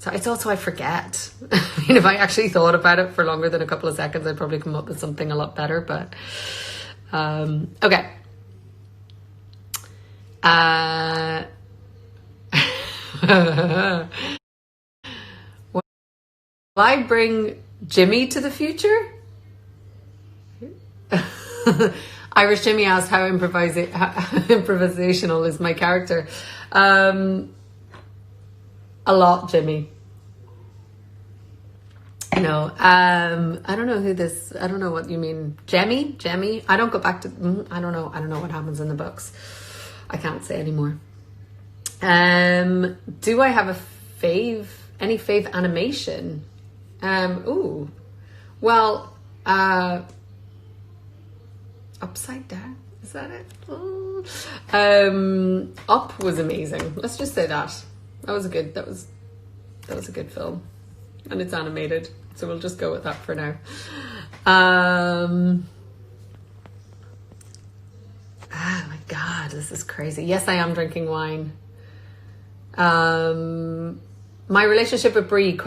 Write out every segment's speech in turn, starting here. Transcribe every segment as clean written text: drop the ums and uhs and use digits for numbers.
So it's also, I forget. I mean, if I actually thought about it for longer than a couple of seconds, I'd probably come up with something a lot better, but okay. Will I bring Jimmy to the future? Irish Jimmy asked how improvisational is my character. A lot, Jimmy. I don't know who this, I don't know what you mean. Jemmy? I don't go back to, I don't know what happens in the books. I can't say anymore. Do I have a fave, any fave animation? Well, Upside Down, is that it? Up was amazing. Let's just say that. That was a good film. And it's animated, so we'll just go with that for now. Oh my God, this is crazy. Yes, I am drinking wine. My relationship with Brie, ?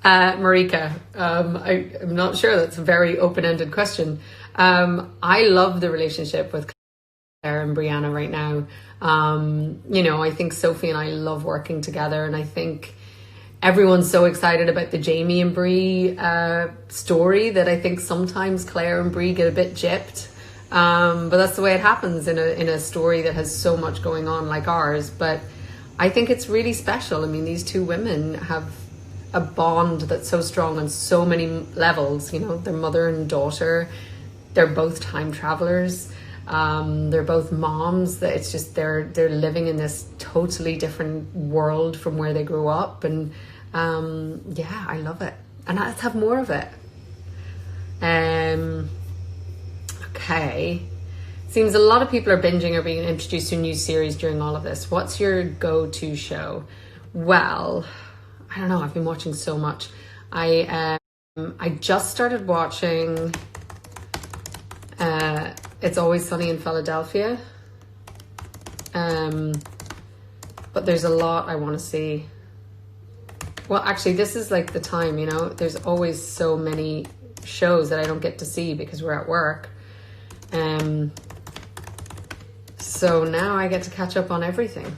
Marika, I'm not sure, that's a very open-ended question. I love the relationship with Claire and Brianna right now. I think Sophie and I love working together, and I think everyone's so excited about the Jamie and Brie story that I think sometimes Claire and Brie get a bit gypped. But that's the way it happens in a story that has so much going on like ours. But I think it's really special. I mean, these two women have a bond that's so strong on so many levels. They're mother and daughter. They're both time travelers. They're both moms. That it's just they're living in this totally different world from where they grew up, and yeah, I love it, and let's have more of it. Okay, seems a lot of people are binging or being introduced to a new series during all of this. What's your go-to show? Well, I don't know, I've been watching so much. I just started watching It's Always Sunny in Philadelphia, but there's a lot I want to see. Well, actually, this is like the time, there's always so many shows that I don't get to see because we're at work. So now I get to catch up on everything.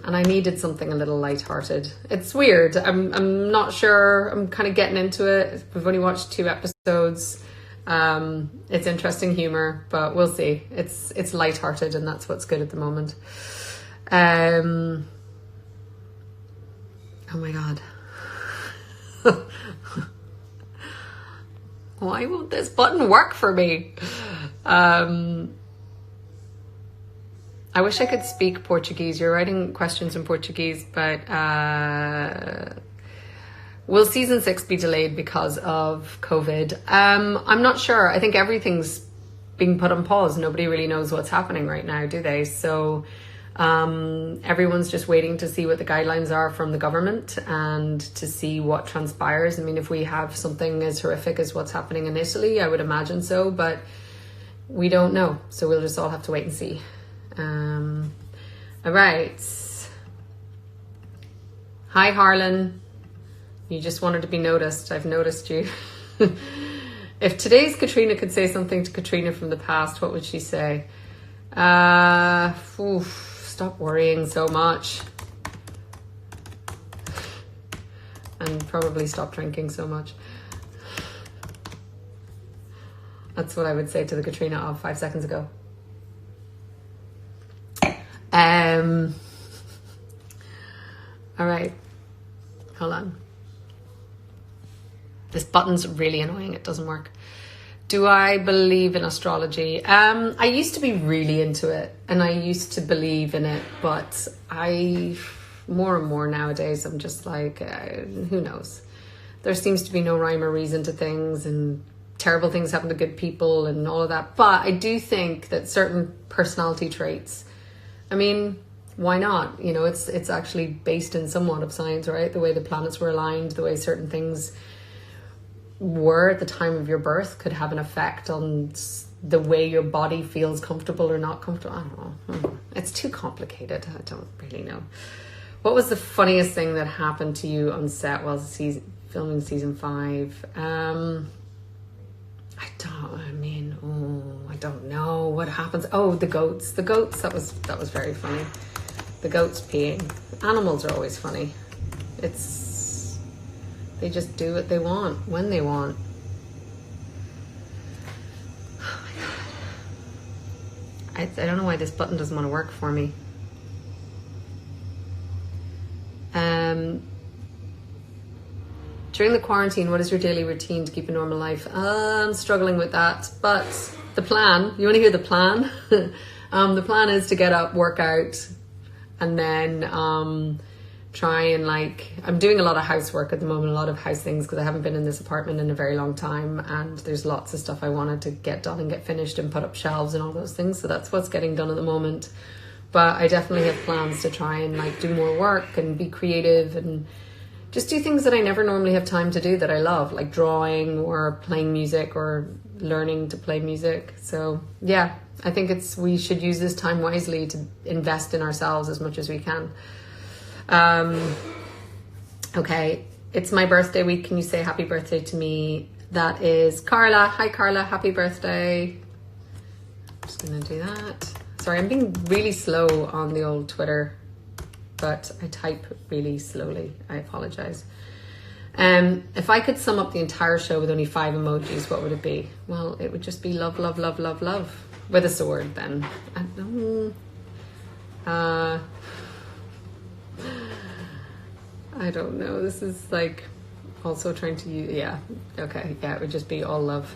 And I needed something a little lighthearted. It's weird. I'm not sure. I'm kind of getting into it. We've only watched 2 episodes. It's interesting humor, but we'll see. It's lighthearted, and that's what's good at the moment. Oh my God. Why won't this button work for me? I wish I could speak Portuguese. You're writing questions in Portuguese, but will season 6 be delayed because of COVID? I'm not sure. I think everything's being put on pause. Nobody really knows what's happening right now, do they? So everyone's just waiting to see what the guidelines are from the government and to see what transpires. I mean, if we have something as horrific as what's happening in Italy, I would imagine so, but we don't know. So we'll just all have to wait and see. All right. Hi, Harlan. You just wanted to be noticed. I've noticed you. If today's Katrina could say something to Katrina from the past, what would she say? Stop worrying so much. And probably stop drinking so much. That's what I would say to the Katrina of 5 seconds ago. All right, hold on. This button's really annoying. It doesn't work. Do I believe in astrology? I used to be really into it, and I used to believe in it, but more and more nowadays, I'm just like, who knows? There seems to be no rhyme or reason to things, and terrible things happen to good people and all of that. But I do think that certain personality traits, I mean, why not? It's actually based in somewhat of science, right? The way the planets were aligned, the way certain things were at the time of your birth could have an effect on the way your body feels comfortable or not comfortable. I don't know. It's too complicated. I don't really know. What was the funniest thing that happened to you on set while filming season 5? I don't know what happens. Oh, the goats. The goats, that was very funny. The goats peeing. Animals are always funny. They just do what they want, when they want. Oh my God. I don't know why this button doesn't want to work for me. During the quarantine, what is your daily routine to keep a normal life? I'm struggling with that, but the plan, you want to hear the plan? The plan is to get up, work out, and then try and I'm doing a lot of housework at the moment, a lot of house things, because I haven't been in this apartment in a very long time, and there's lots of stuff I wanted to get done and get finished and put up shelves and all those things. So that's what's getting done at the moment. But I definitely have plans to try and do more work and be creative and just do things that I never normally have time to do that I love, like drawing or playing music or learning to play music. So yeah, I think we should use this time wisely to invest in ourselves as much as we can. Okay, it's my birthday week. Can you say happy birthday to me? That is Carla. Hi Carla, happy birthday. I'm just gonna do that. Sorry, I'm being really slow on the old Twitter, but I type really slowly. I apologize. If I could sum up the entire show with only 5 emojis, what would it be? Well, it would just be love, love, love, love, love. With a sword, then. I don't know. This is also trying to use, yeah. Okay, yeah, it would just be all love.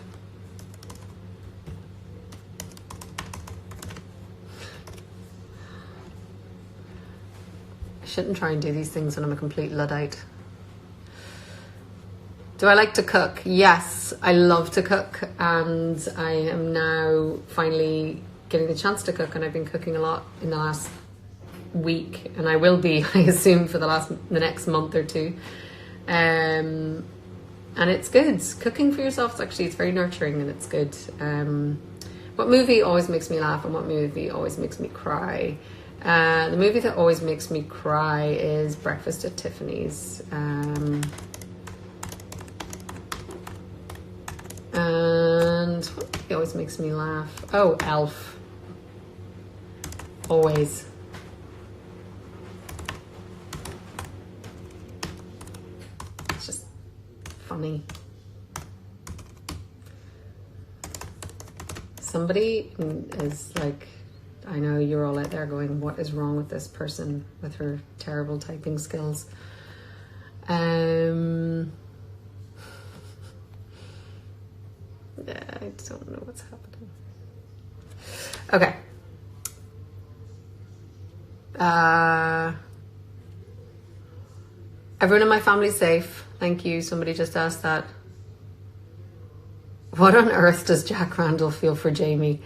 Shouldn't try and do these things when I'm a complete Luddite. Do I like to cook? Yes, I love to cook, and I am now finally getting the chance to cook, and I've been cooking a lot in the last week, and I will be, I assume, for the next month or two. And it's good. Cooking for yourself, it's very nurturing, and it's good. What movie always makes me laugh, and what movie always makes me cry? The movie that always makes me cry is Breakfast at Tiffany's. And what movie always makes me laugh? Oh, Elf. Always. It's just funny. Somebody is I know you're all out there going, what is wrong with this person with her terrible typing skills? Yeah, I don't know what's happening. Okay. Everyone in my family's safe. Thank you. Somebody just asked that. What on earth does Jack Randall feel for Jamie?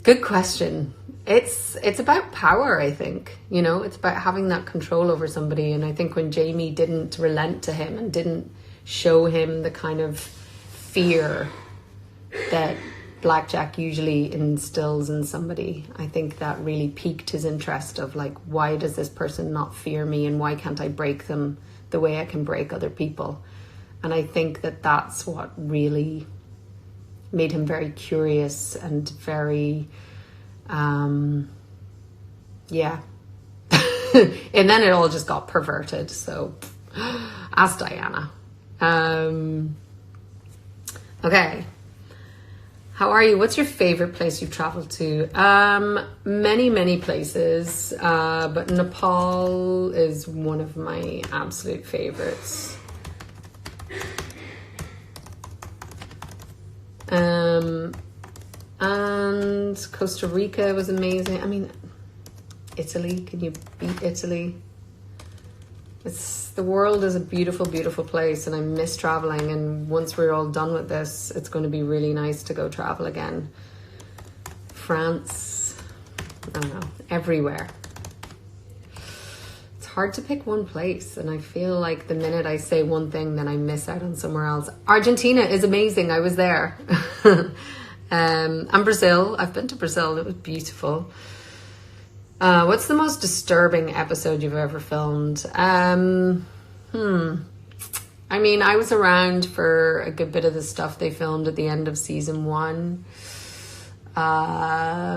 Good question. It's about power, I think. It's about having that control over somebody. And I think when Jamie didn't relent to him and didn't show him the kind of fear that Blackjack usually instills in somebody, I think that really piqued his interest of why does this person not fear me, and why can't I break them the way I can break other people? And I think that that's what really made him very curious and very yeah. And then it all just got perverted. So ask Diana. Okay. How are you? What's your favorite place you've traveled to? Many places, but Nepal is one of my absolute favorites. And Costa Rica was amazing. I mean, Italy, can you beat Italy? The world is a beautiful, beautiful place, and I miss traveling. And once we're all done with this, it's going to be really nice to go travel again. France, I don't know, everywhere. It's hard to pick one place, and I feel like the minute I say one thing, then I miss out on somewhere else. Argentina is amazing. I was there. And Brazil. I've been to Brazil. It was beautiful. What's the most disturbing episode you've ever filmed? I mean, I was around for a good bit of the stuff they filmed at the end of season 1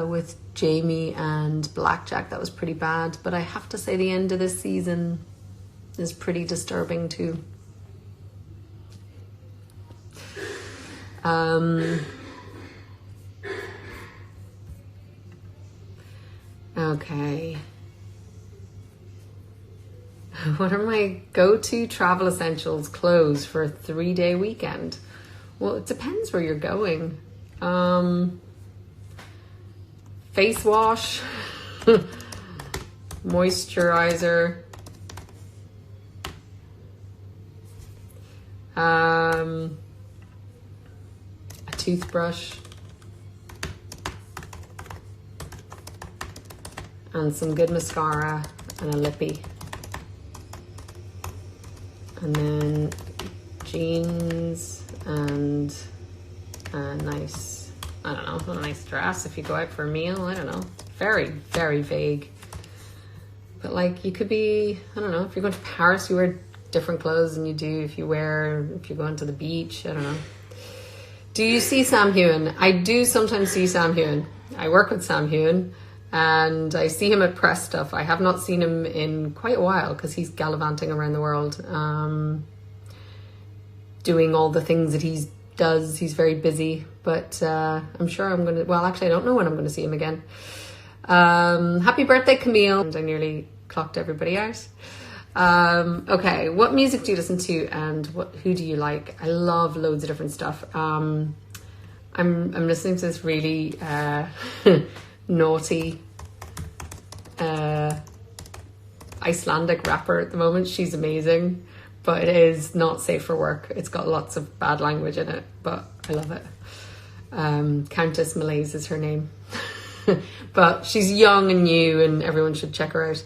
with Jamie and Blackjack. That was pretty bad. But I have to say the end of this season is pretty disturbing too. Okay. What are my go-to travel essentials clothes for a 3-day weekend? Well, it depends where you're going. Face wash, moisturizer, a toothbrush, and some good mascara and a lippy. And then jeans and a nice, I don't know, a nice dress if you go out for a meal. I don't know. Very, very vague. But like you could be, I don't know, if you're going to Paris, you wear different clothes than you do if you're going to the beach. I don't know. Do you see Sam Heughan? I do sometimes see Sam Heughan. I work with Sam Heughan. And I see him at press stuff. I have not seen him in quite a while because he's gallivanting around the world, doing all the things that he does. He's very busy, but I'm sure I'm going to, well, actually, I don't know when I'm going to see him again. Happy birthday, Camille. And I nearly clocked everybody out. Okay, what music do you listen to and who do you like? I love loads of different stuff. I'm listening to this really... naughty Icelandic rapper at the moment. She's amazing, but it is not safe for work. It's got lots of bad language in it, but I love it. Countess Malaise is her name. But she's young and new and everyone should check her out.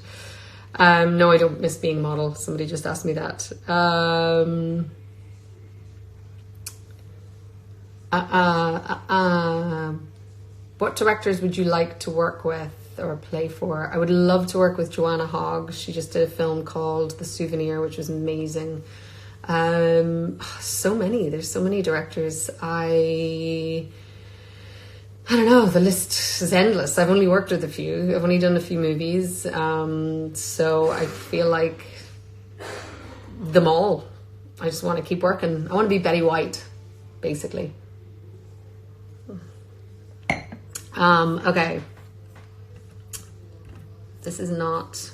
No, I don't miss being a model. Somebody just asked me that. What directors would you like to work with or play for? I would love to work with Joanna Hogg. She just did a film called The Souvenir, which was amazing. So many. There's so many directors. I don't know. The list is endless. I've only worked with a few. I've only done a few movies. So I feel like them all. I just want to keep working. I want to be Betty White, basically. Okay. This is not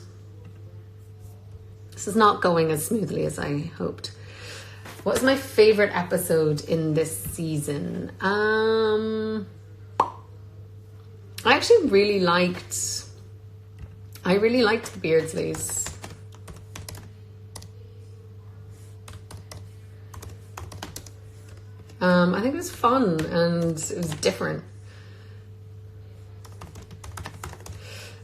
going as smoothly as I hoped. What was my favorite episode in this season? I actually really liked the Beardsleys. I think it was fun and it was different.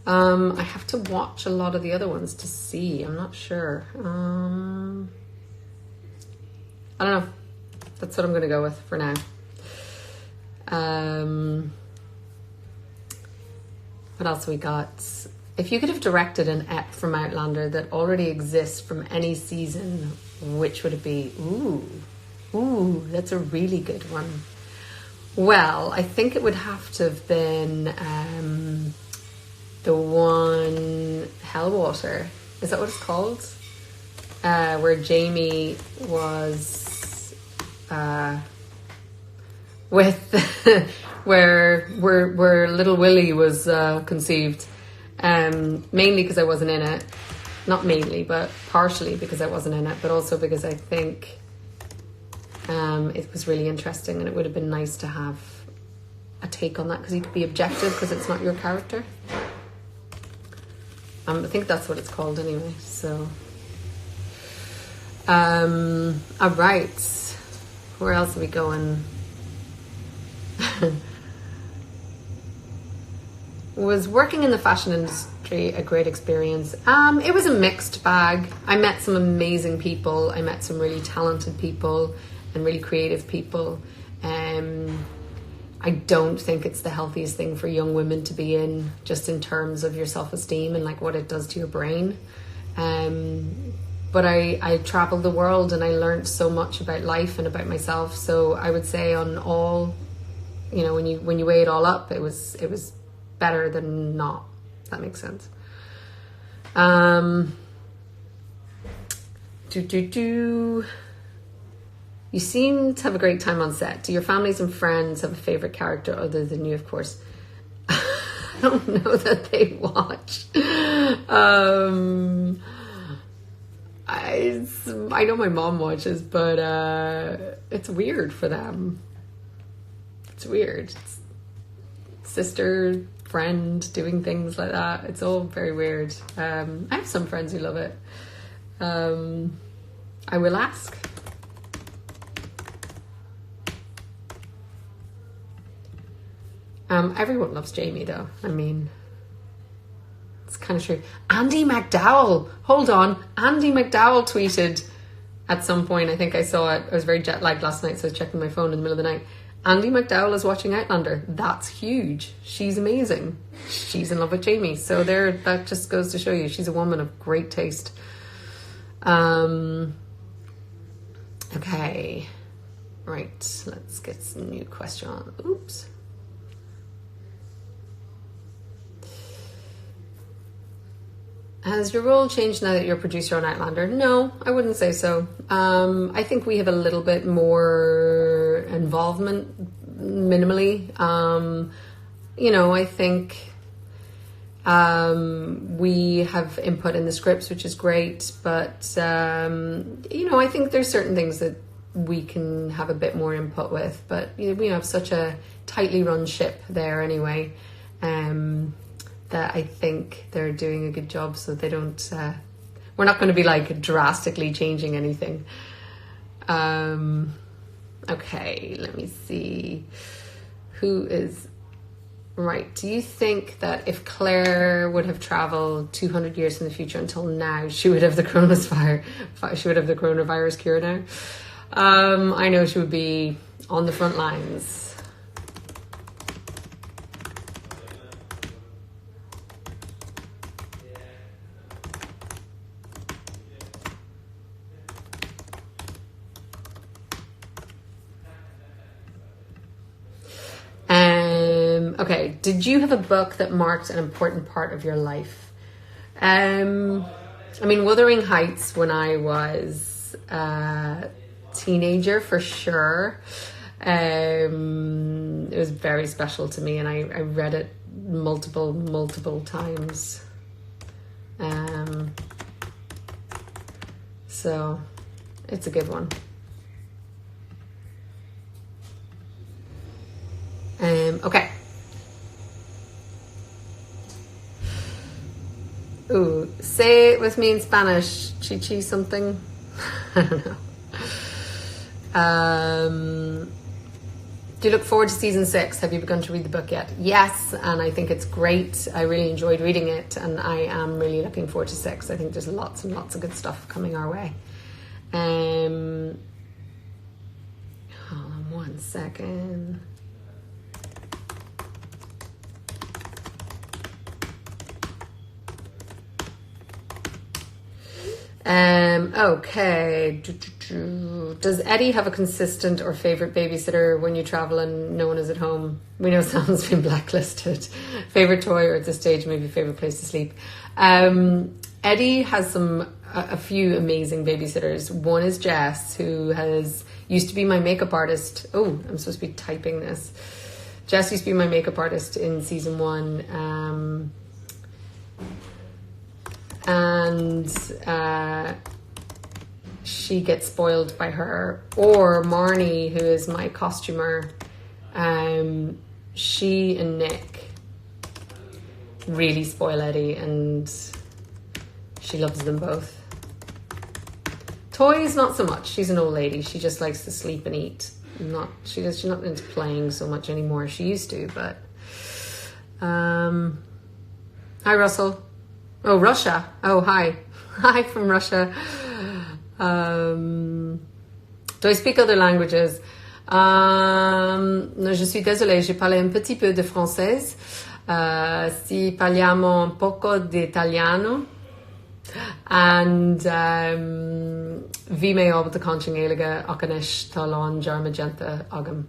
I have to watch a lot of the other ones to see. I'm not sure. I don't know. That's what I'm going to go with for now. What else we got? If you could have directed an ep from Outlander that already exists from any season, which would it be? Ooh, that's a really good one. Well, I think it would have to have been... the one Hellwater, is that what it's called? Where Jamie was with where little Willie was conceived. Mainly because I wasn't in it. Not mainly, but partially because I wasn't in it, but also because I think it was really interesting and it would have been nice to have a take on that because you could be objective because it's not your character. I think that's what it's called anyway, so. All right. Where else are we going? Was working in the fashion industry a great experience? It was a mixed bag. I met some amazing people. I met some really talented people and really creative people. I I don't think it's the healthiest thing for young women to be in, just in terms of your self-esteem and like what it does to your brain. But I traveled the world and I learned so much about life and about myself. So I would say on all, you know, when you weigh it all up, it was better than not. If that makes sense. You seem to have a great time on set. Do your families and friends have a favorite character other than you, of course? I don't know that they watch. I know my mom watches, but it's weird for them. It's weird. It's sister, friend doing things like that. It's all very weird. I have some friends who love it. I will ask. Everyone loves Jamie, though. I mean, it's kind of true. Andy McDowell. Hold on. Andy McDowell tweeted at some point. I think I saw it. I was very jet lagged last night, so I was checking my phone in the middle of the night. Andy McDowell is watching Outlander. That's huge. She's amazing. She's in love with Jamie. So there, that just goes to show you she's a woman of great taste. Okay. Right. Let's get some new question on. Oops. Has your role changed now that you're a producer on Outlander? No, I wouldn't say so. I think we have a little bit more involvement, minimally. You know, I think we have input in the scripts, which is great. But, you know, I think there's certain things that we can have a bit more input with. But you know, we have such a tightly run ship there anyway. That I think they're doing a good job, so they don't, we're not going to be like drastically changing anything. Okay, let me see. Who is, right, do you think that if Claire would have traveled 200 years in the future until now, she would have the coronavirus cure now? I know she would be on the front lines. Okay, did you have a book that marked an important part of your life? I mean, Wuthering Heights when I was a teenager, for sure. It was very special to me, and I read it multiple times. So it's a good one. Okay. Ooh, say it with me in Spanish. Chichi something. I don't know. Do you look forward to season 6? Have you begun to read the book yet? Yes, and I think it's great. I really enjoyed reading it, and I am really looking forward to 6. I think there's lots and lots of good stuff coming our way. Hold on 1 second. Okay. Does Eddie have a consistent or favorite babysitter when you travel and no one is at home? We know Sam's been blacklisted. Favorite toy, or at this stage maybe favorite place to sleep? Eddie has a few amazing babysitters. One is Jess, who used to be my makeup artist. Oh, I'm supposed to be typing this. Jess used to be my makeup artist in season 1. And she gets spoiled by her. Or Marnie, who is my costumer, she and Nick really spoil Eddie, and she loves them both. Toys, not so much. She's an old lady. She just likes to sleep and eat. She's not into playing so much anymore. She used to, but hi, Russell. Oh, Russia. Oh, hi. Hi from Russia. Do I speak other languages? Je suis désolée, j'ai parlé un petit peu de française. Si parliamo un poco di italiano. And bhí mé ábhalt a conching éige acanis talán jar magenta agam.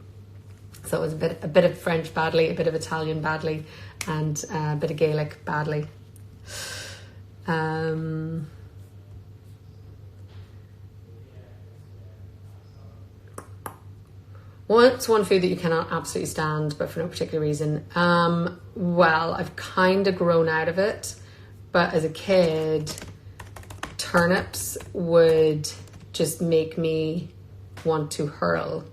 So it was a bit of French badly, a bit of Italian badly, and a bit of Gaelic badly. What's one food that you cannot absolutely stand, but for no particular reason? Well, I've kind of grown out of it, but as a kid, turnips would just make me want to hurl.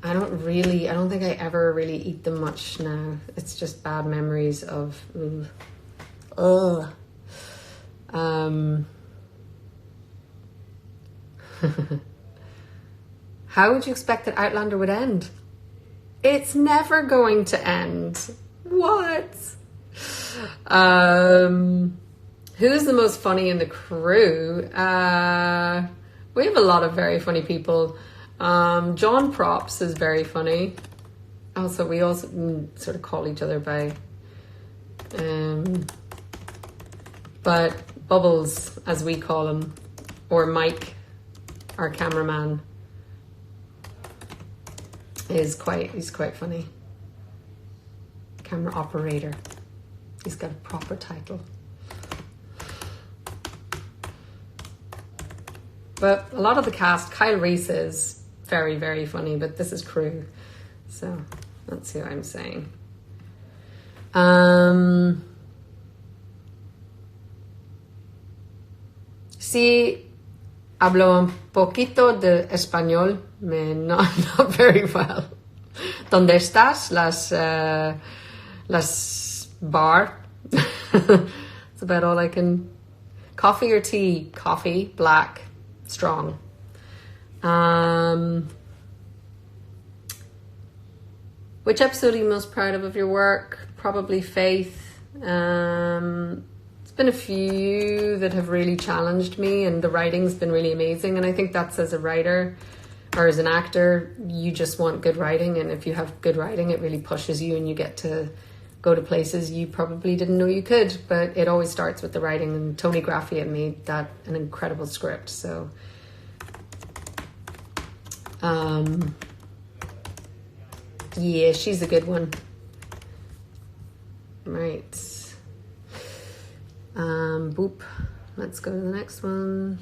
I don't think I ever really eat them much now. It's just bad memories of, How would you expect that Outlander would end? It's never going to end. What? Who's the most funny in the crew? We have a lot of very funny people. John Props is very funny. Also, we also sort of call each other by... but Bubbles, as we call him, or Mike, our cameraman, he's quite funny. Camera operator. He's got a proper title. But a lot of the cast, Kyle Reese is very, very funny, but this is crew. So let's see what I'm saying. Sí, hablo un poquito de español, not very well. ¿Dónde estás? Las bar. That's about all I can. Coffee or tea? Coffee, black, strong. Which episode are you most proud of your work? Probably Faith. It's been a few that have really challenged me, and the writing's been really amazing. And I think that's, as a writer or as an actor, you just want good writing. And if you have good writing, it really pushes you and you get to go to places you probably didn't know you could. But it always starts with the writing, and Tony Graffia made that an incredible script. So yeah, she's a good one. Right. Boop. Let's go to the next one.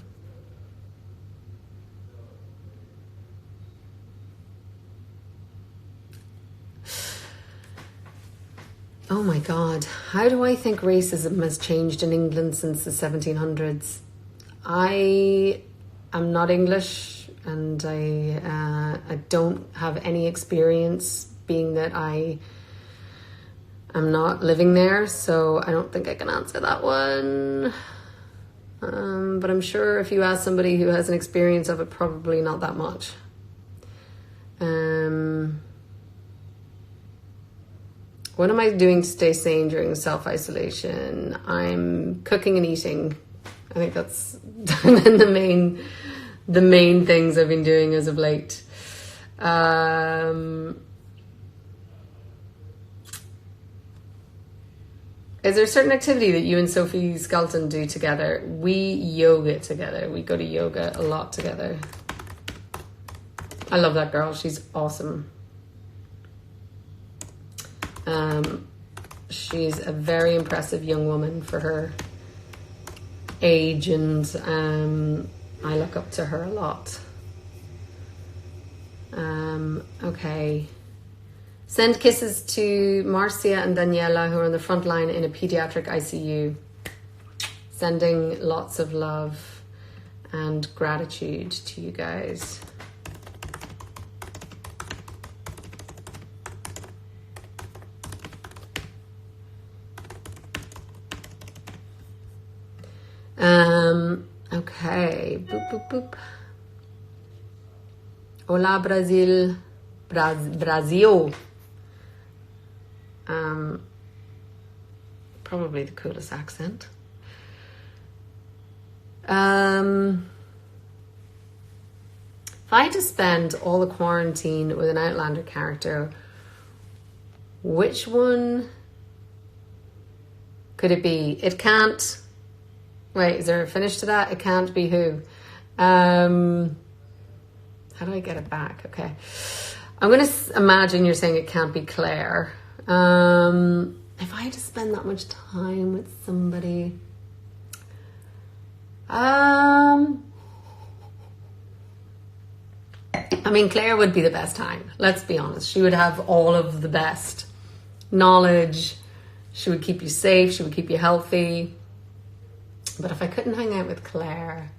Oh my God. How do I think racism has changed in England since the 1700s? I am not English, and I don't have any experience, being that I'm not living there, so I don't think I can answer that one. But I'm sure if you ask somebody who has an experience of it, probably not that much. What am I doing to stay sane during self-isolation? I'm cooking and eating. I think that's the main things I've been doing as of late. Is there a certain activity that you and Sophie Skelton do together? We yoga together. We go to yoga a lot together. I love that girl. She's awesome. She's a very impressive young woman for her age, and I look up to her a lot. Okay. Send kisses to Marcia and Daniela, who are on the front line in a pediatric ICU. Sending lots of love and gratitude to you guys. Okay. Boop, boop, boop. Hola, Brazil. Brazil. Probably the coolest accent. If I had to spend all the quarantine with an Outlander character, which one could it be? It can't... Wait, is there a finish to that? It can't be who? How do I get it back? Okay. I'm going to imagine you're saying it can't be Claire. If I had to spend that much time with somebody... I mean, Claire would be the best time. Let's be honest. She would have all of the best knowledge. She would keep you safe. She would keep you healthy. But if I couldn't hang out with Claire...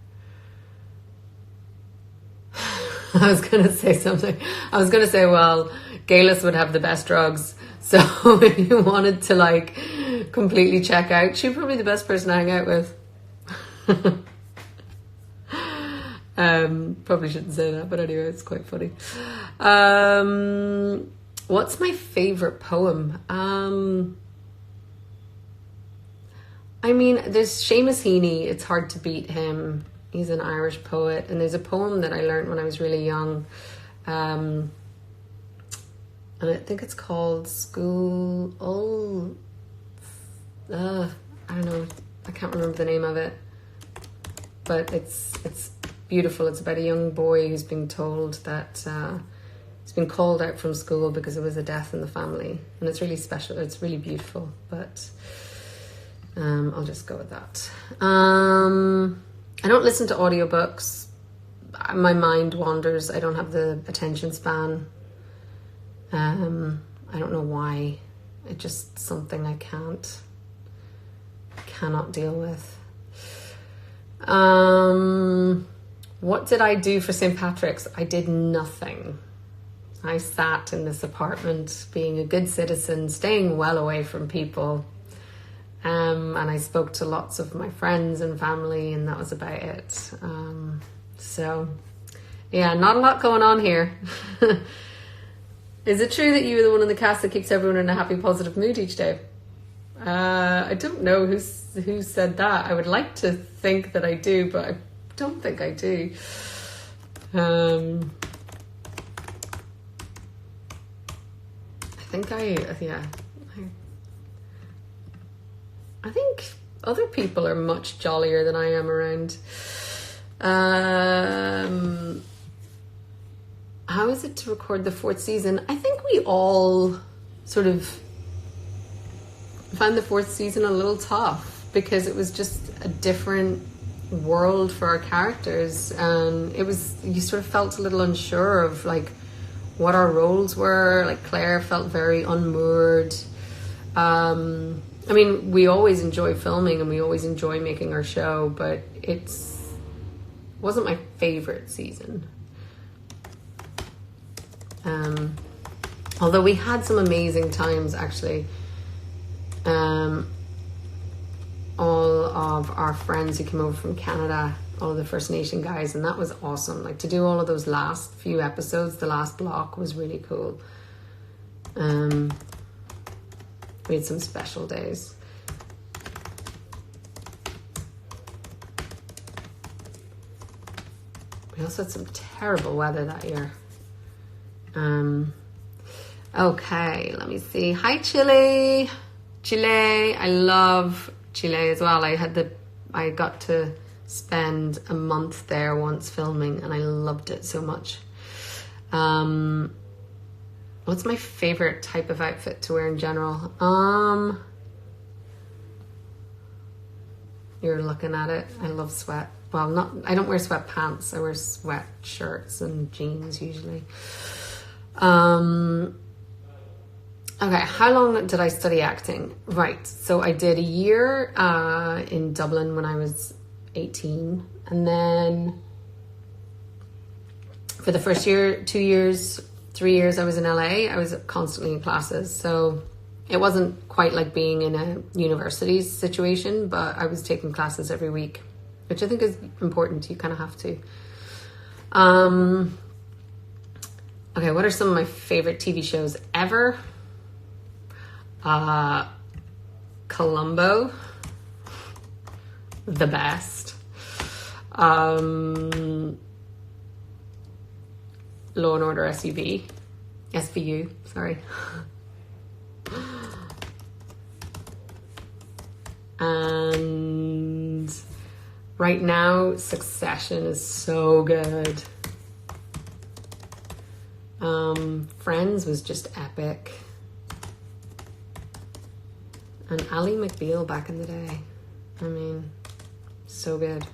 I was going to say something. I was going to say, well, Galis would have the best drugs. So if you wanted to, like, completely check out, she's probably the best person to hang out with. Probably shouldn't say that, but anyway, it's quite funny. What's my favorite poem? I mean, there's Seamus Heaney. It's hard to beat him. He's an Irish poet. And there's a poem that I learned when I was really young. And I think it's called School... I don't know. I can't remember the name of it. But it's beautiful. It's about a young boy who's being told that he's been called out from school because there was a death in the family. And it's really special. It's really beautiful. But I'll just go with that. I don't listen to audiobooks. My mind wanders. I don't have the attention span. I don't know why. It's just something I cannot deal with. What did I do for St. Patrick's? I did nothing. I sat in this apartment being a good citizen, staying well away from people. And I spoke to lots of my friends and family, and that was about it. So, yeah, not a lot going on here. Is it true that you were the one in the cast that keeps everyone in a happy, positive mood each day? I don't know who said that. I would like to think that I do, but I don't think I do. I think other people are much jollier than I am around. How is it to record the 4th season? I think we all sort of found the 4th season a little tough because it was just a different world for our characters, and you sort of felt a little unsure of like what our roles were. Like Claire felt very unmoored. I mean, we always enjoy filming and we always enjoy making our show, but it wasn't my favorite season. Although we had some amazing times, actually. All of our friends who came over from Canada, all of the First Nation guys, and that was awesome. Like, to do all of those last few episodes, the last block was really cool. We had some special days. We also had some terrible weather that year. Okay, let me see. Hi, Chile. I love Chile as well. I got to spend a month there once filming, and I loved it so much. What's my favorite type of outfit to wear in general? You're looking at it. I love sweat. Well, I don't wear sweatpants. I wear sweat shirts and jeans usually. Okay, how long did I study acting? Right, so I did a year in Dublin when I was 18. And then for the first year, 2 years, 3 years I was in LA. I was constantly in classes. So it wasn't quite like being in a university situation, but I was taking classes every week, which I think is important. You kind of have to. Okay, what are some of my favorite TV shows ever? Columbo, the best. Law and Order SVU, sorry. And right now, Succession is so good. Friends was just epic. And Ally McBeal back in the day. I mean, so good.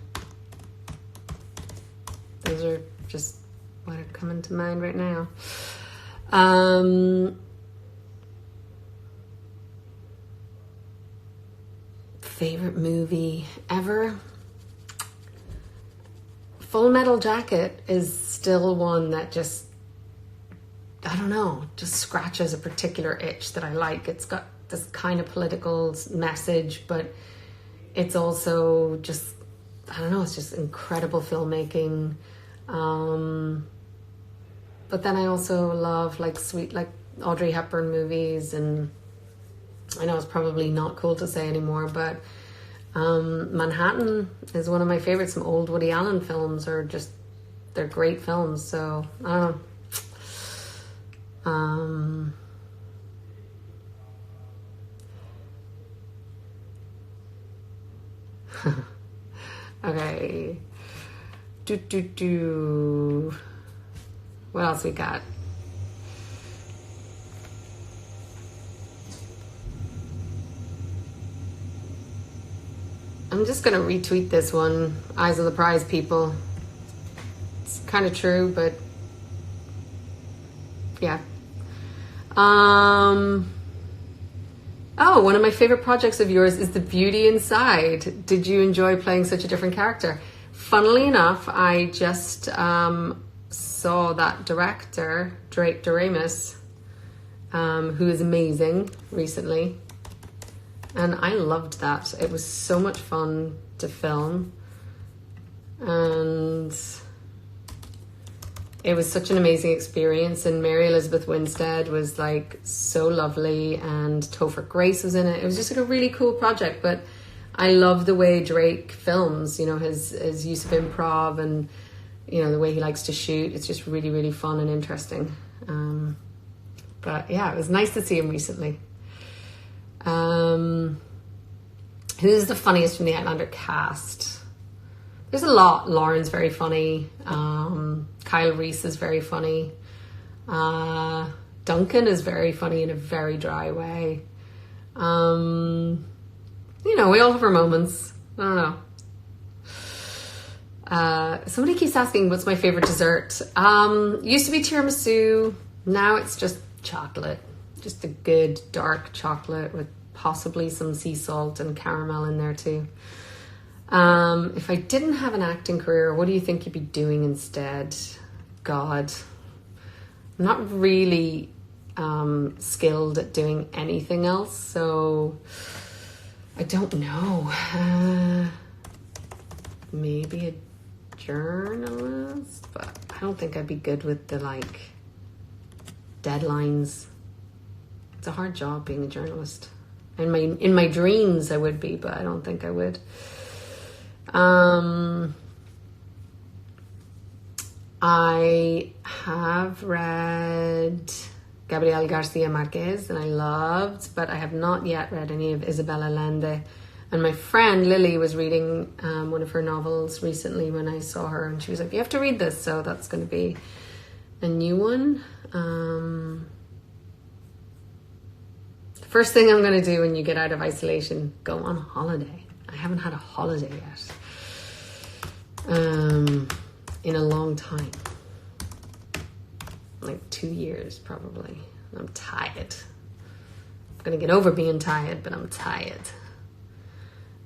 Those are just what are coming to mind right now. Favorite movie ever? Full Metal Jacket is still one that just, I don't know, just scratches a particular itch that I like. It's got this kind of political message, but it's also just, I don't know, it's just incredible filmmaking. But then I also love like Audrey Hepburn movies, and I know it's probably not cool to say anymore, but Manhattan is one of my favorites. Some old Woody Allen films are just, they're great films. So I don't know. Okay. What else we got? I'm just gonna retweet this one. Eyes on the prize, people. It's kind of true, but yeah. Oh, one of my favorite projects of yours is The Beauty Inside. Did you enjoy playing such a different character? Funnily enough, I just saw that director, Drake Doremus, who is amazing, recently. And I loved that. It was so much fun to film. And it was such an amazing experience. And Mary Elizabeth Winstead was like so lovely. And Topher Grace was in it. It was just like a really cool project. But I love the way Drake films, you know, his use of improv and, you know, the way he likes to shoot. It's just really, really fun and interesting. But yeah, it was nice to see him recently. Who's the funniest from the Outlander cast? There's a lot. Lauren's very funny. Kyle Reese is very funny. Duncan is very funny in a very dry way. You know, we all have our moments. I don't know. Somebody keeps asking what's my favorite dessert. Used to be tiramisu. Now it's just chocolate. Just a good dark chocolate with possibly some sea salt and caramel in there too. If I didn't have an acting career, what do you think you'd be doing instead? God, I'm not really skilled at doing anything else, so I don't know. Maybe a journalist, but I don't think I'd be good with the like deadlines. It's a hard job being a journalist. In my dreams I would be, but I don't think I would. I have read Gabriel Garcia Marquez and I loved, but I have not yet read any of Isabel Allende. And my friend Lily was reading one of her novels recently when I saw her, and she was like, you have to read this, so that's going to be a new one. First thing I'm going to do when you get out of isolation, go on holiday. I haven't had a holiday yet. In a long time. Like 2 years, probably. I'm tired. I'm going to get over being tired, but I'm tired.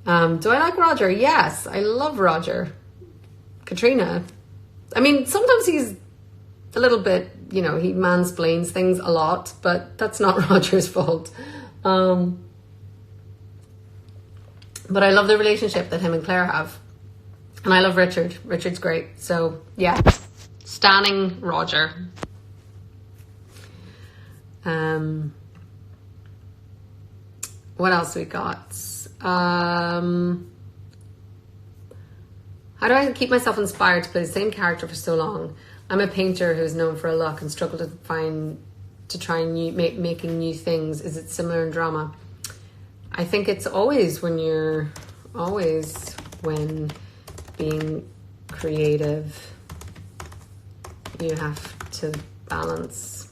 Do I like Roger? Yes, I love Roger. Katrina. I mean, sometimes he's a little bit, you know, he mansplains things a lot, but that's not Roger's fault. But I love the relationship that him and Claire have. And I love Richard. Richard's great. So, yeah. Standing Roger. What else we got? How do I keep myself inspired to play the same character for so long? I'm a painter who's known for a look and struggle to try making new things. Is it similar in drama? I think it's always when being creative, you have to balance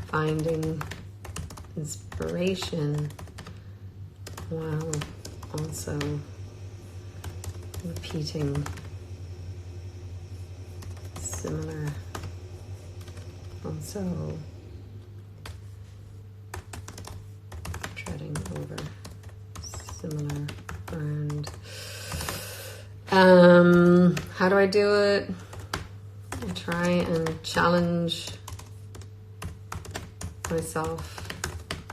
finding inspiration while also repeating similar, also treading over similar ground. How do I do it? I try and challenge myself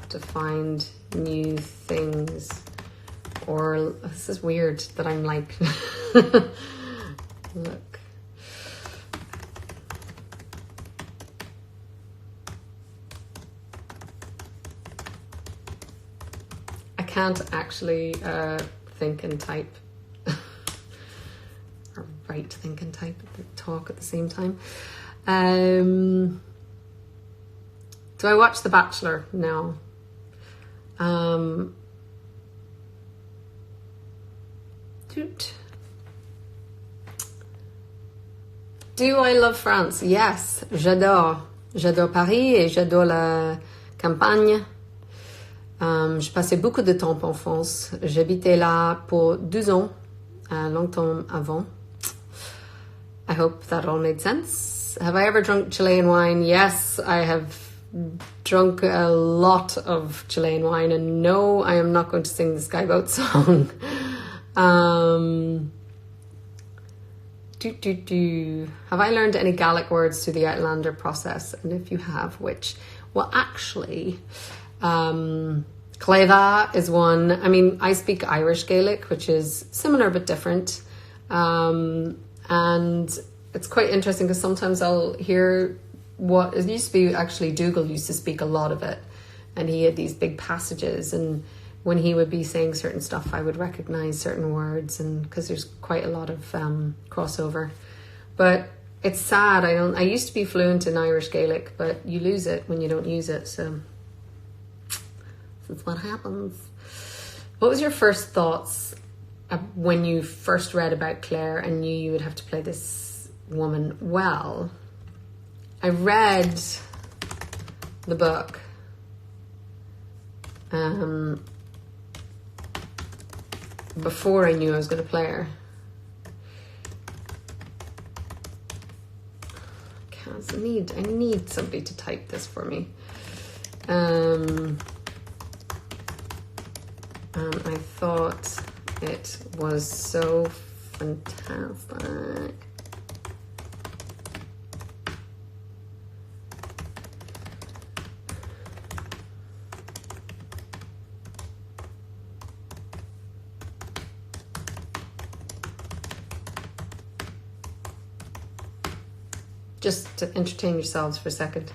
to find new things. Or this is weird that I'm like, look. I can't actually think and type. Or write, think and type, talk at the same time. Do I watch The Bachelor? No. Do I love France? Yes, j'adore. J'adore Paris et j'adore la campagne. Je passais beaucoup de temps en France. J'habitais là pour 12 ans, longtemps avant. I hope that all made sense. Have I ever drunk Chilean wine? Yes, I have drunk a lot of Chilean wine, and no, I am not going to sing the Skyboat song. Have I learned any Gaelic words through the Outlander process? And if you have, which? Well, actually, Cleva is one. I mean, I speak Irish Gaelic, which is similar but different. And it's quite interesting because sometimes I'll hear what it used to be. Actually, Dougal used to speak a lot of it, and he had these big passages, and when he would be saying certain stuff, I would recognize certain words, and because there's quite a lot of crossover. But it's sad. I used to be fluent in Irish Gaelic, but you lose it when you don't use it. So that's what happens. What was your first thoughts when you first read about Claire and knew you would have to play this woman? Well, I read the book before I knew I was going to play her. I need somebody to type this for me. And I thought it was so fantastic. Just to entertain yourselves for a second.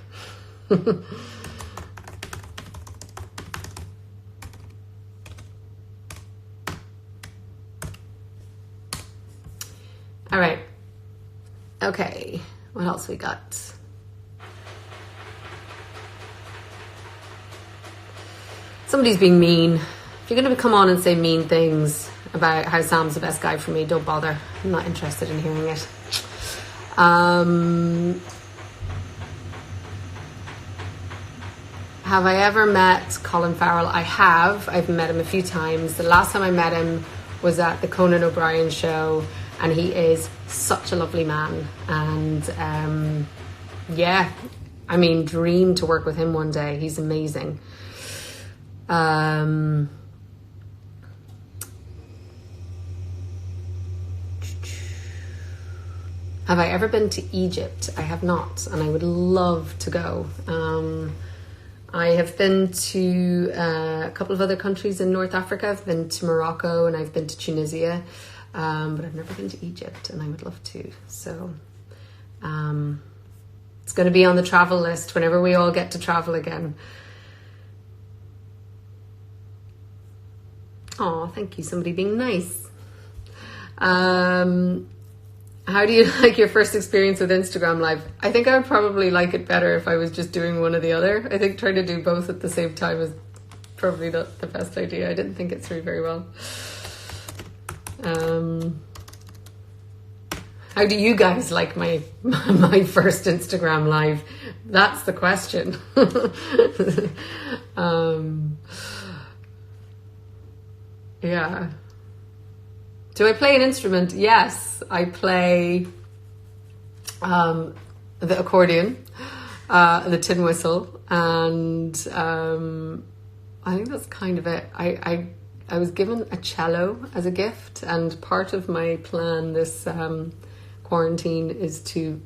All right. Okay. What else we got? Somebody's being mean. If you're going to come on and say mean things about how Sam's the best guy for me, don't bother. I'm not interested in hearing it. Have I ever met Colin Farrell? I have. I've met him a few times. The last time I met him was at the Conan O'Brien show, and he is such a lovely man. And yeah, I mean, dream to work with him one day. He's amazing. Have I ever been to Egypt? I have not, and I would love to go. I have been to a couple of other countries in North Africa. I've been to Morocco and I've been to Tunisia, but I've never been to Egypt, and I would love to. So it's going to be on the travel list whenever we all get to travel again. Oh, thank you. Somebody being nice. How do you like your first experience with Instagram Live? I think I would probably like it better if I was just doing one or the other. I think trying to do both at the same time is probably not the best idea. I didn't think it through very well. How do you guys like my first Instagram Live? That's the question. Yeah. Do I play an instrument? Yes, I play the accordion, the tin whistle, and I think that's kind of it. I was given a cello as a gift, and part of my plan this quarantine is to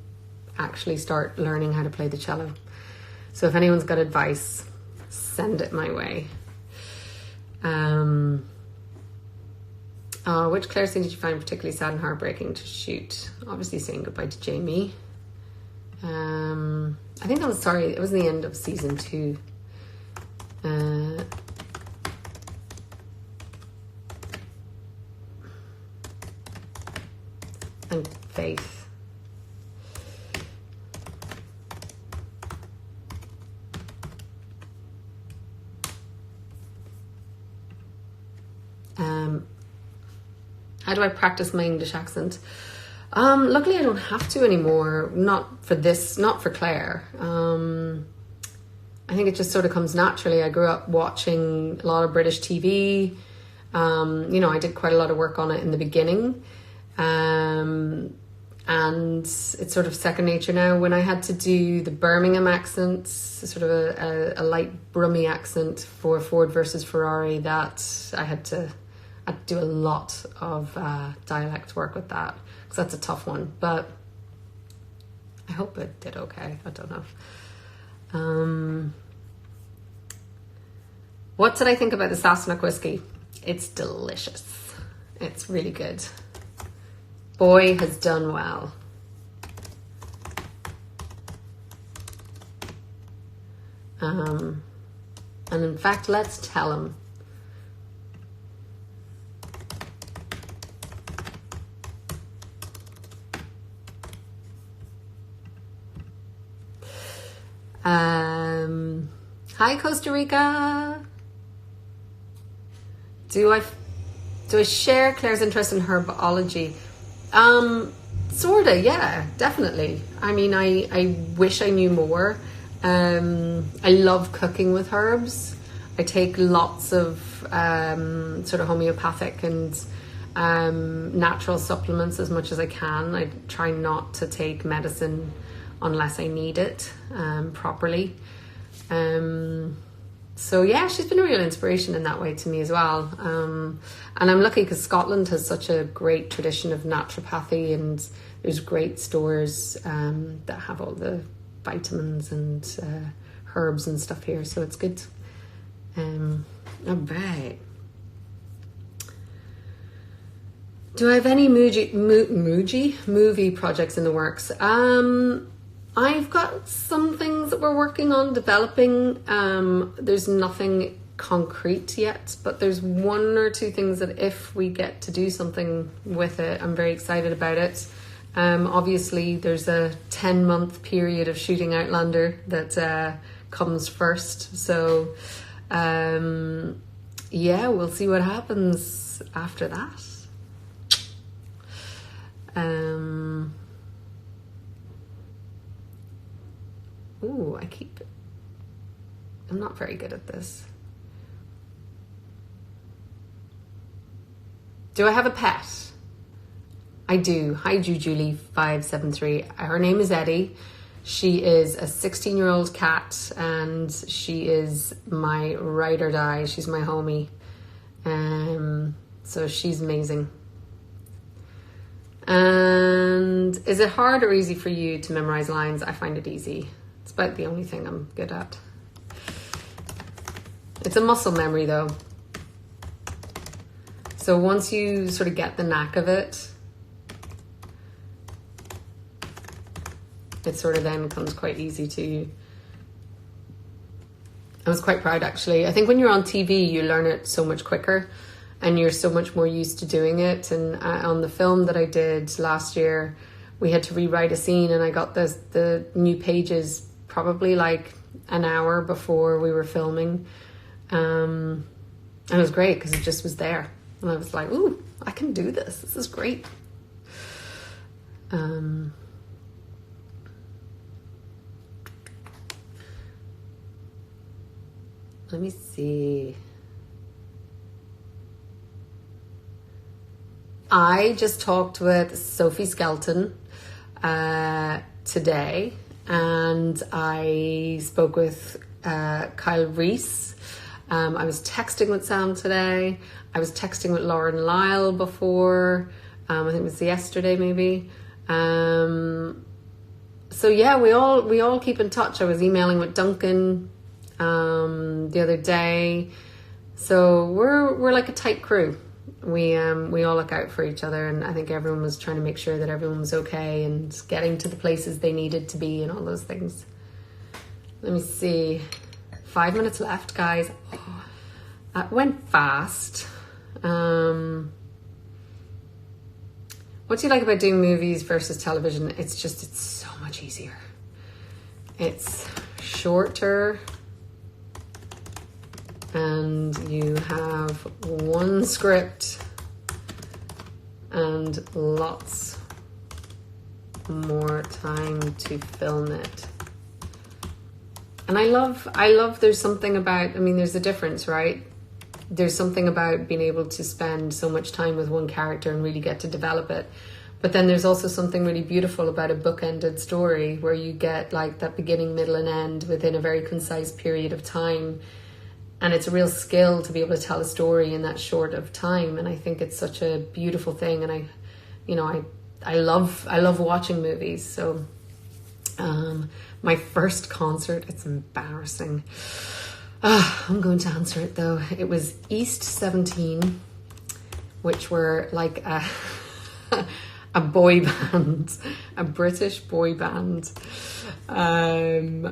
actually start learning how to play the cello. So if anyone's got advice, send it my way. Which Claire scene did you find particularly sad and heartbreaking to shoot? Obviously saying goodbye to Jamie. I think that was, it was the end of season 2. And Faith. How do I practice my English accent? Luckily I don't have to anymore. Not for this, not for Claire. I think it just sort of comes naturally. I grew up watching a lot of British TV. I did quite a lot of work on it in the beginning. And it's sort of second nature now. When I had to do the Birmingham accent, sort of a light Brummy accent for Ford versus Ferrari, that I had to do a lot of dialect work with that, because that's a tough one, but I hope it did okay. I don't know. What did I think about the Sassenach whiskey? It's delicious. It's really good. Boy has done well. And in fact, let's tell him. Hi, Costa Rica. Do I share Claire's interest in herbology? Sorta, yeah, definitely. I mean, I wish I knew more. I love cooking with herbs. I take lots of sort of homeopathic and natural supplements as much as I can. I try not to take medicine unless I need it properly. So yeah, she's been a real inspiration in that way to me as well. And I'm lucky because Scotland has such a great tradition of naturopathy, and there's great stores that have all the vitamins and herbs and stuff here, so it's good. All right. Do I have any movie projects in the works? I've got some things that we're working on developing. There's nothing concrete yet, but there's one or two things that if we get to do something with it, I'm very excited about it. Obviously, there's a 10-month period of shooting Outlander that comes first. So, yeah, we'll see what happens after that. Ooh, I'm not very good at this. Do I have a pet? I do. Hi, Julie573. Her name is Eddie. She is a 16-year-old cat, and she is my ride or die. She's my homie. So she's amazing. And is it hard or easy for you to memorize lines? I find it easy. It's about the only thing I'm good at. It's a muscle memory though. So once you sort of get the knack of it, it sort of then comes quite easy to you. I was quite proud actually. I think when you're on TV, you learn it so much quicker. and you're so much more used to doing it. And on the film that I did last year, we had to rewrite a scene, and I got the new pages probably like an hour before we were filming. And it was great because it just was there. And I was like, ooh, I can do this. This is great. Let me see. I just talked with Sophie Skelton today, and I spoke with Kyle Reese. I was texting with Sam today. I was texting with Lauren Lyle before. I think it was yesterday maybe. So yeah, we all keep in touch. I was emailing with Duncan the other day. So we're like a tight crew. We all look out for each other, and I think everyone was trying to make sure that everyone was okay and getting to the places they needed to be and all those things. Let me see. 5 minutes left, guys. Oh, that went fast. What do you like about doing movies versus television? It's so much easier. It's shorter, and you have one script and lots more time to film it. And I love there's something about, I mean, there's a difference, right? There's something about being able to spend so much time with one character and really get to develop it. But then there's also something really beautiful about a bookended story where you get like that beginning, middle, and end within a very concise period of time. And it's a real skill to be able to tell a story in that short of time. And I think it's such a beautiful thing. And I love watching movies. So my first concert, it's embarrassing. I'm going to answer it though. It was East 17, which were like a boy band, a British boy band. And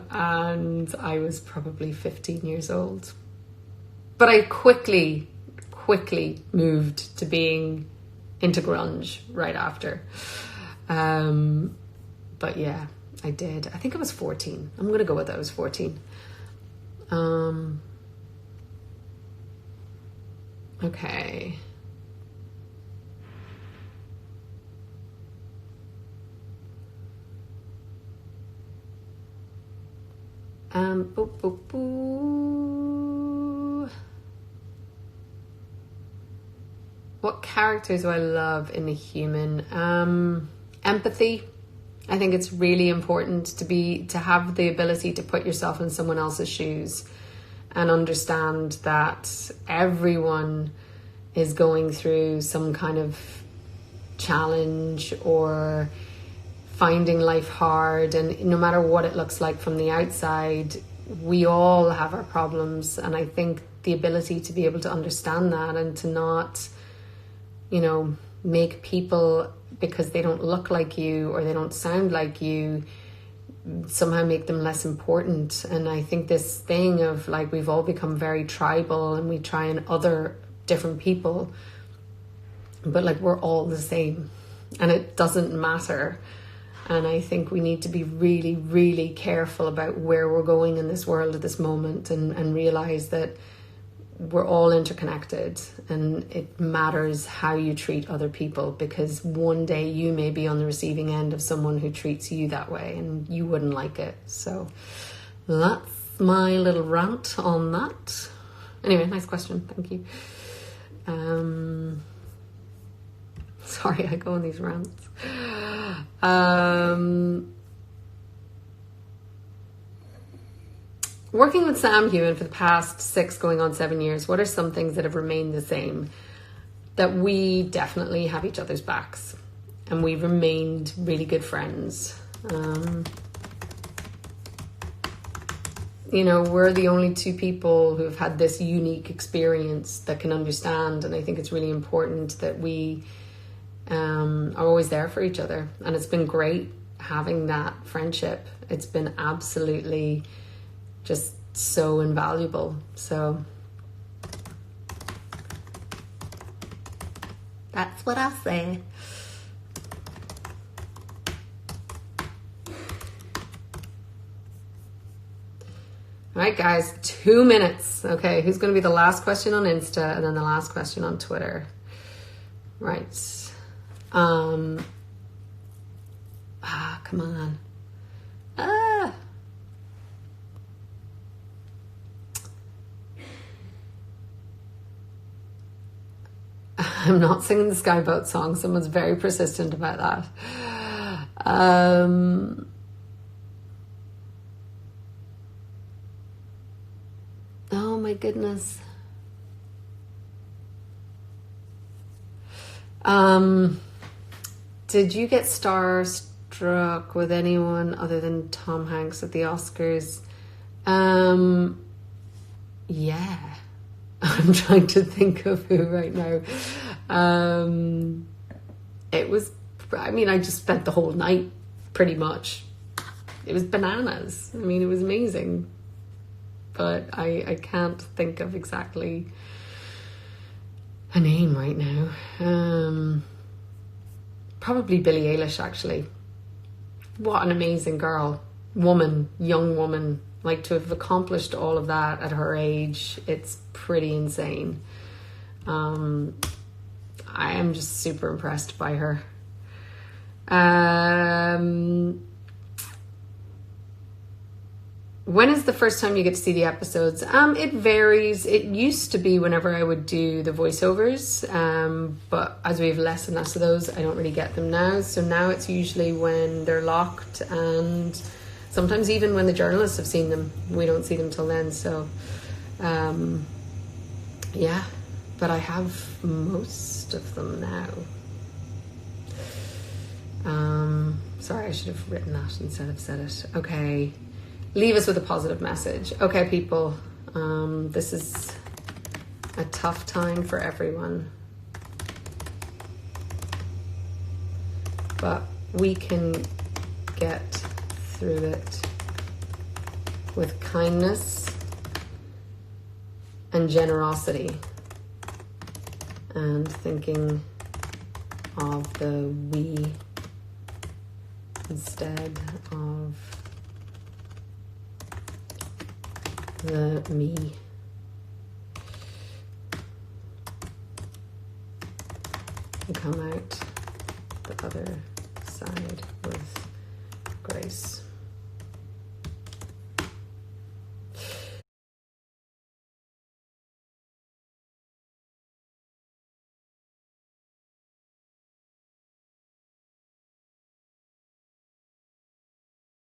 I was probably 15 years old. But I quickly moved to being into grunge right after. But yeah, I did. I think I was 14. I'm going to go with I was 14. Okay. What characters do I love in a human? Empathy. I think it's really important to have the ability to put yourself in someone else's shoes and understand that everyone is going through some kind of challenge or finding life hard, and no matter what it looks like from the outside, we all have our problems. And I think the ability to be able to understand that and to not, make people, because they don't look like you or they don't sound like you, somehow make them less important. And I think this thing of like, we've all become very tribal and we try and other different people, but like we're all the same and it doesn't matter. And I think we need to be really, really careful about where we're going in this world at this moment, and realize that we're all interconnected, and it matters how you treat other people, because one day you may be on the receiving end of someone who treats you that way and you wouldn't like it. So that's my little rant on that. Anyway, nice question. Thank you. Sorry, I go on these rants. Working with Sam Heughan for the past 6 going on 7 years, what are some things that have remained the same? That we definitely have each other's backs and we've remained really good friends. We're the only 2 people who've had this unique experience that can understand, and I think it's really important that we are always there for each other. And it's been great having that friendship. It's been absolutely just so invaluable. So what I say. All right, guys, 2 minutes. Okay, who's going to be the last question on Insta and then the last question on Twitter? Right. Come on. I'm not singing the Skyboat song. Someone's very persistent about that. Oh my goodness. Did you get starstruck with anyone other than Tom Hanks at the Oscars? Yeah. I'm trying to think of who right now. It was, I mean, I just spent the whole night pretty much. It was bananas. I mean, it was amazing. But I can't think of exactly a name right now. Probably Billie Eilish, actually. What an amazing young woman. Like, to have accomplished all of that at her age, it's pretty insane. I am just super impressed by her. When is the first time you get to see the episodes? It varies. It used to be whenever I would do the voiceovers, but as we have less and less of those, I don't really get them now. So now it's usually when they're locked, and sometimes even when the journalists have seen them, we don't see them till then. So, yeah, but I have most of them now. Sorry, I should have written that instead of said it. Okay. Leave us with a positive message. Okay, people, this is a tough time for everyone. But we can get through it with kindness and generosity and thinking of the we instead of the me. And come out the other side with grace.